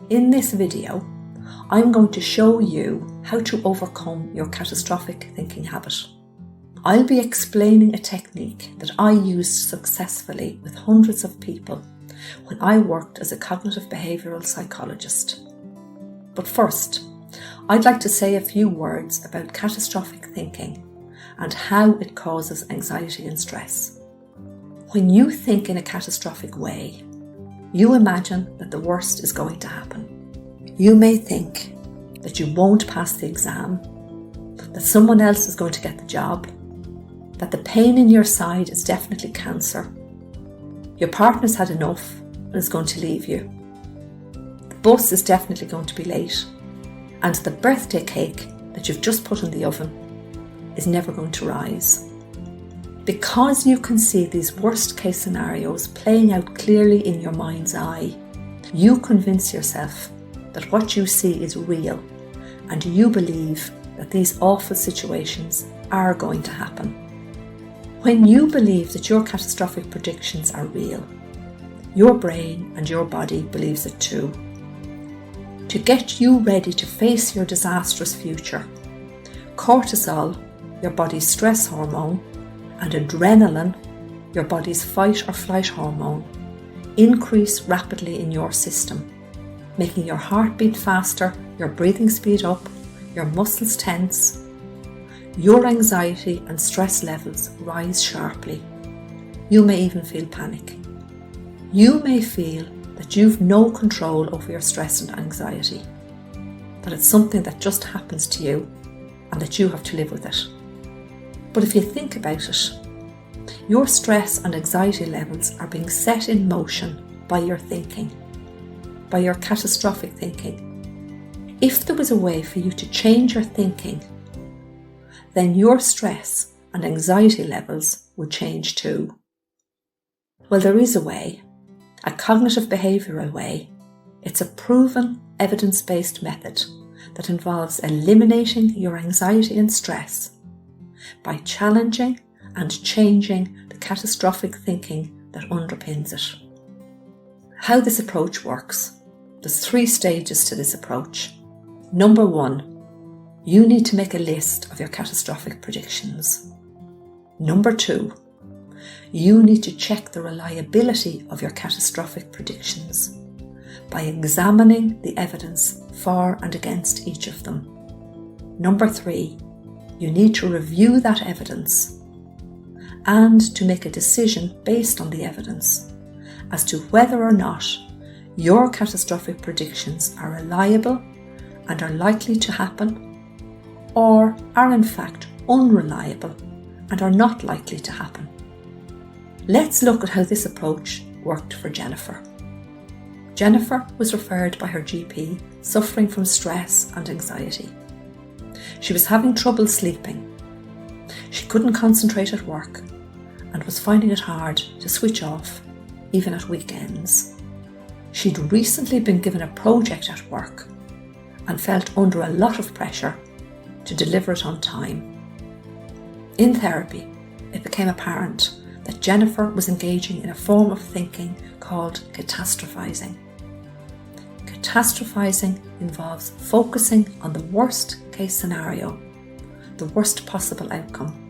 In this video, I'm going to show you how to overcome your catastrophic thinking habit. I'll be explaining a technique that I used successfully with hundreds of people when I worked as a cognitive behavioural psychologist. But first, I'd like to say a few words about catastrophic thinking and how it causes anxiety and stress. When you think in a catastrophic way, you imagine that the worst is going to happen. You may think that you won't pass the exam, that someone else is going to get the job, that the pain in your side is definitely cancer, your partner's had enough and is going to leave you, the bus is definitely going to be late, and the birthday cake that you've just put in the oven is never going to rise. Because you can see these worst case scenarios playing out clearly in your mind's eye, you convince yourself that what you see is real, and you believe that these awful situations are going to happen. When you believe that your catastrophic predictions are real, your brain and your body believes it too. To get you ready to face your disastrous future, cortisol, your body's stress hormone, and adrenaline, your body's fight or flight hormone, increase rapidly in your system, making your heart beat faster, your breathing speed up, your muscles tense. Your anxiety and stress levels rise sharply. You may even feel panic. You may feel that you've no control over your stress and anxiety, that it's something that just happens to you and that you have to live with it. But if you think about it, your stress and anxiety levels are being set in motion by your thinking, by your catastrophic thinking. If there was a way for you to change your thinking, then your stress and anxiety levels would change too. Well, there is a way, a cognitive behavioural way. It's a proven, evidence-based method that involves eliminating your anxiety and stress by challenging and changing the catastrophic thinking that underpins it. How this approach works. There's 3 stages to this approach. Number 1, you need to make a list of your catastrophic predictions. Number 2, you need to check the reliability of your catastrophic predictions by examining the evidence for and against each of them. Number 3, you need to review that evidence and to make a decision based on the evidence as to whether or not your catastrophic predictions are reliable and are likely to happen, or are in fact unreliable and are not likely to happen. Let's look at how this approach worked for Jennifer. Jennifer was referred by her GP suffering from stress and anxiety. She was having trouble sleeping. She couldn't concentrate at work and was finding it hard to switch off, even at weekends. She'd recently been given a project at work and felt under a lot of pressure to deliver it on time. In therapy, it became apparent that Jennifer was engaging in a form of thinking called catastrophizing. Catastrophizing involves focusing on the worst case scenario, the worst possible outcome.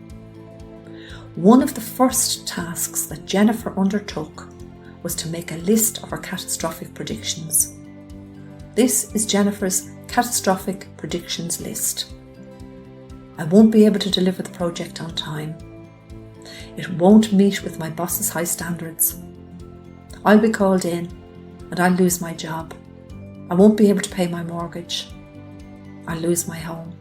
One of the first tasks that Jennifer undertook was to make a list of her catastrophic predictions. This is Jennifer's catastrophic predictions list. I won't be able to deliver the project on time. It won't meet with my boss's high standards. I'll be called in and I'll lose my job. I won't be able to pay my mortgage. I'll lose my home.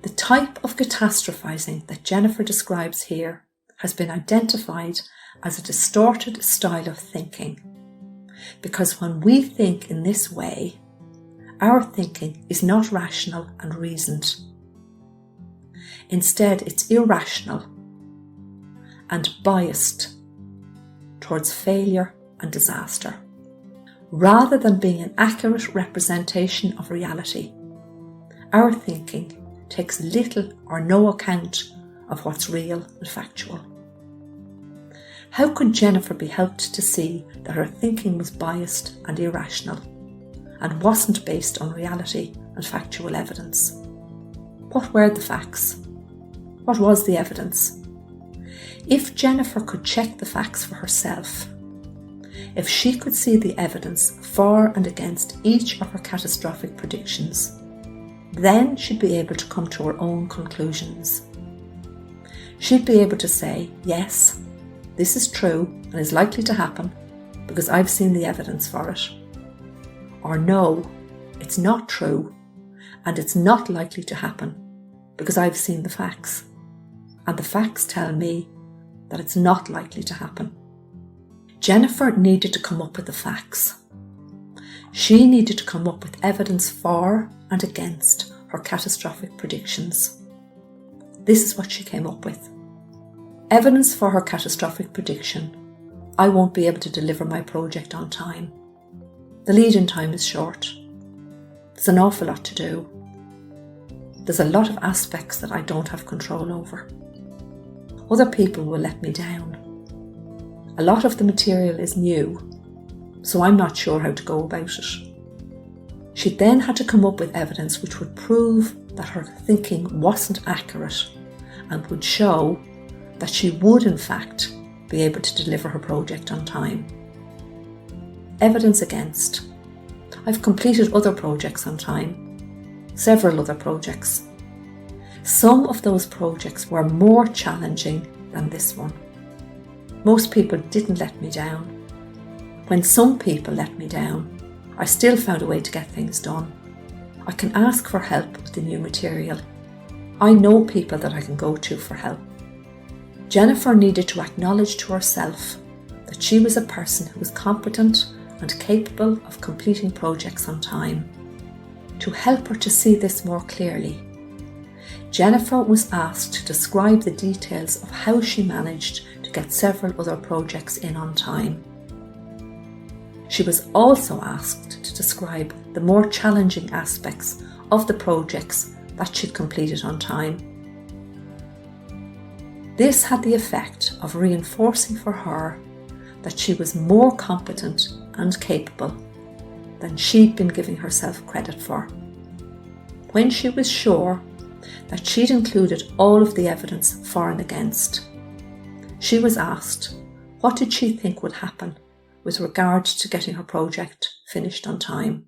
The type of catastrophizing that Jennifer describes here has been identified as a distorted style of thinking, because when we think in this way, our thinking is not rational and reasoned. Instead, it's irrational and biased towards failure and disaster, rather than being an accurate representation of reality. Our thinking takes little or no account of what's real and factual. How could Jennifer be helped to see that her thinking was biased and irrational? and wasn't based on reality and factual evidence. What were the facts? What was the evidence? If Jennifer could check the facts for herself, if she could see the evidence for and against each of her catastrophic predictions, then she'd be able to come to her own conclusions. She'd be able to say, yes, this is true and is likely to happen because I've seen the evidence for it. Or no, it's not true and it's not likely to happen because I've seen the facts. And the facts tell me that it's not likely to happen. Jennifer needed to come up with the facts. She needed to come up with evidence for and against her catastrophic predictions. This is what she came up with. Evidence for her catastrophic prediction: I won't be able to deliver my project on time. The lead-in time is short. There's an awful lot to do. There's a lot of aspects that I don't have control over. Other people will let me down. A lot of the material is new, so I'm not sure how to go about it. She then had to come up with evidence which would prove that her thinking wasn't accurate and would show that she would in fact be able to deliver her project on time. Evidence against: I've completed other projects on time, several other projects. Some of those projects were more challenging than this one. Most people didn't let me down. When some people let me down, I still found a way to get things done. I can ask for help with the new material. I know people that I can go to for help. Jennifer needed to acknowledge to herself that she was a person who was competent and capable of completing projects on time. To help her to see this more clearly, Jennifer was asked to describe the details of how she managed to get several other projects in on time. She was also asked to describe the more challenging aspects of the projects that she'd completed on time. This had the effect of reinforcing for her that she was more competent and capable than she'd been giving herself credit for. When she was sure that she'd included all of the evidence for and against, she was asked what did she think would happen with regard to getting her project finished on time.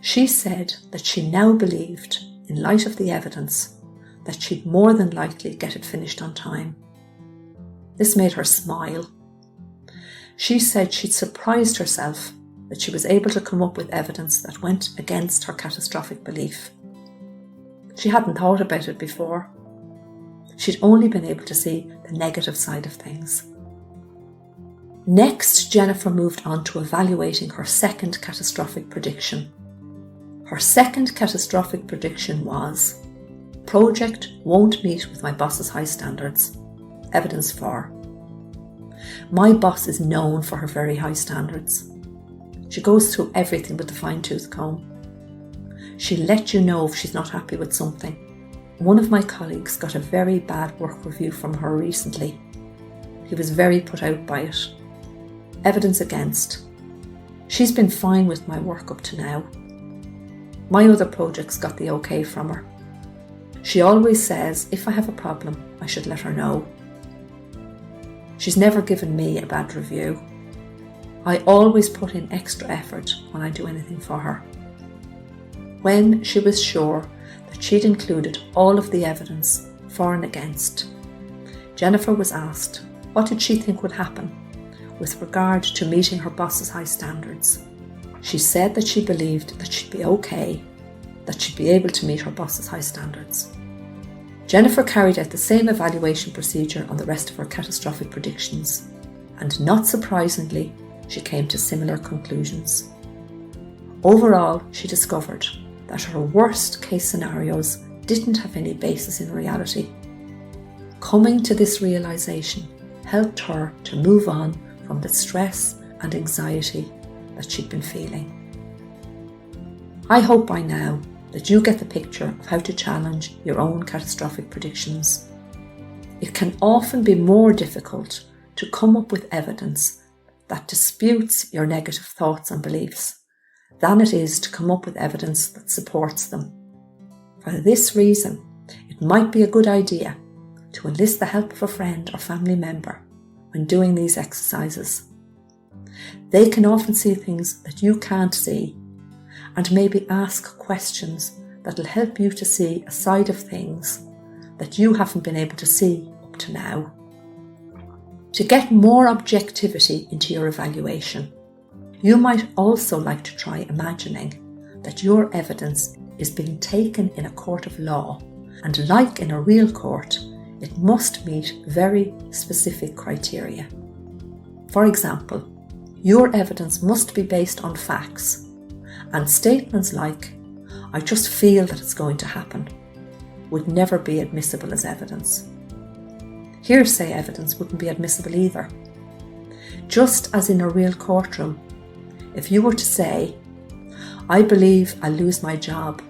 She said that she now believed, in light of the evidence, that she'd more than likely get it finished on time. This made her smile. She said she'd surprised herself that she was able to come up with evidence that went against her catastrophic belief. She hadn't thought about it before. She'd only been able to see the negative side of things. Next, Jennifer moved on to evaluating her second catastrophic prediction. Her second catastrophic prediction was: project won't meet with my boss's high standards. Evidence for: my boss is known for her very high standards. She goes through everything with a fine-tooth comb. She'll let you know if she's not happy with something. One of my colleagues got a very bad work review from her recently. He was very put out by it. Evidence against: she's been fine with my work up to now. My other projects got the okay from her. She always says if I have a problem, I should let her know. She's never given me a bad review. I always put in extra effort when I do anything for her. When she was sure that she'd included all of the evidence for and against, Jennifer was asked what did she think would happen with regard to meeting her boss's high standards. She said that she believed that she'd be okay, that she'd be able to meet her boss's high standards. Jennifer carried out the same evaluation procedure on the rest of her catastrophic predictions, and not surprisingly, she came to similar conclusions. Overall, she discovered that her worst case scenarios didn't have any basis in reality. Coming to this realization helped her to move on from the stress and anxiety that she'd been feeling. I hope by now that you get the picture of how to challenge your own catastrophic predictions. It can often be more difficult to come up with evidence that disputes your negative thoughts and beliefs than it is to come up with evidence that supports them. For this reason, it might be a good idea to enlist the help of a friend or family member when doing these exercises. They can often see things that you can't see and maybe ask questions that will help you to see a side of things that you haven't been able to see up to now. To get more objectivity into your evaluation, you might also like to try imagining that your evidence is being taken in a court of law, and like in a real court, it must meet very specific criteria. For example, your evidence must be based on facts, and statements like, "I just feel that it's going to happen," would never be admissible as evidence. Hearsay evidence wouldn't be admissible either. Just as in a real courtroom, if you were to say, "I believe I'll lose my job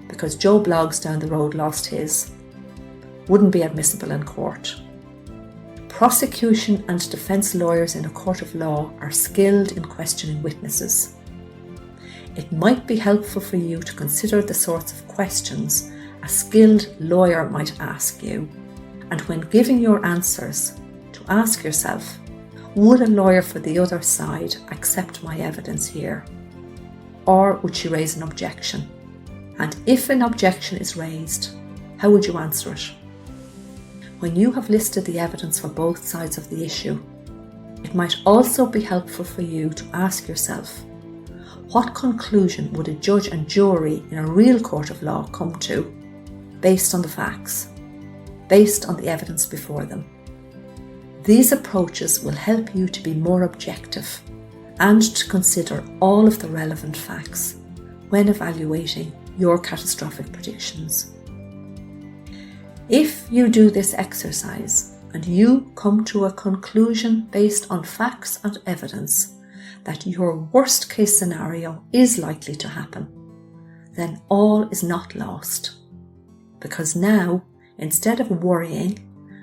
because Joe Bloggs down the road lost his," wouldn't be admissible in court. Prosecution and defence lawyers in a court of law are skilled in questioning witnesses. It might be helpful for you to consider the sorts of questions a skilled lawyer might ask you, and when giving your answers, to ask yourself, would a lawyer for the other side accept my evidence here? Or would she raise an objection? And if an objection is raised, how would you answer it? When you have listed the evidence for both sides of the issue, it might also be helpful for you to ask yourself, what conclusion would a judge and jury in a real court of law come to based on the facts, based on the evidence before them? These approaches will help you to be more objective and to consider all of the relevant facts when evaluating your catastrophic predictions. If you do this exercise and you come to a conclusion based on facts and evidence that your worst case scenario is likely to happen, then all is not lost. Because now, instead of worrying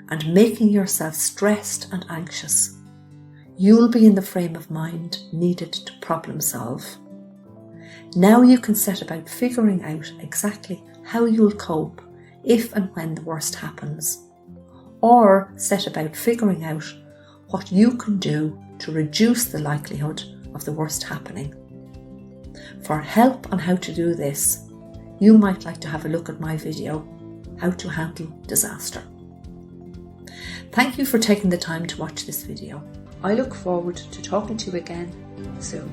and making yourself stressed and anxious, you'll be in the frame of mind needed to problem solve. Now you can set about figuring out exactly how you'll cope if and when the worst happens, or set about figuring out what you can do to reduce the likelihood of the worst happening. For help on how to do this, you might like to have a look at my video, How to Handle Disaster. Thank you for taking the time to watch this video. I look forward to talking to you again soon.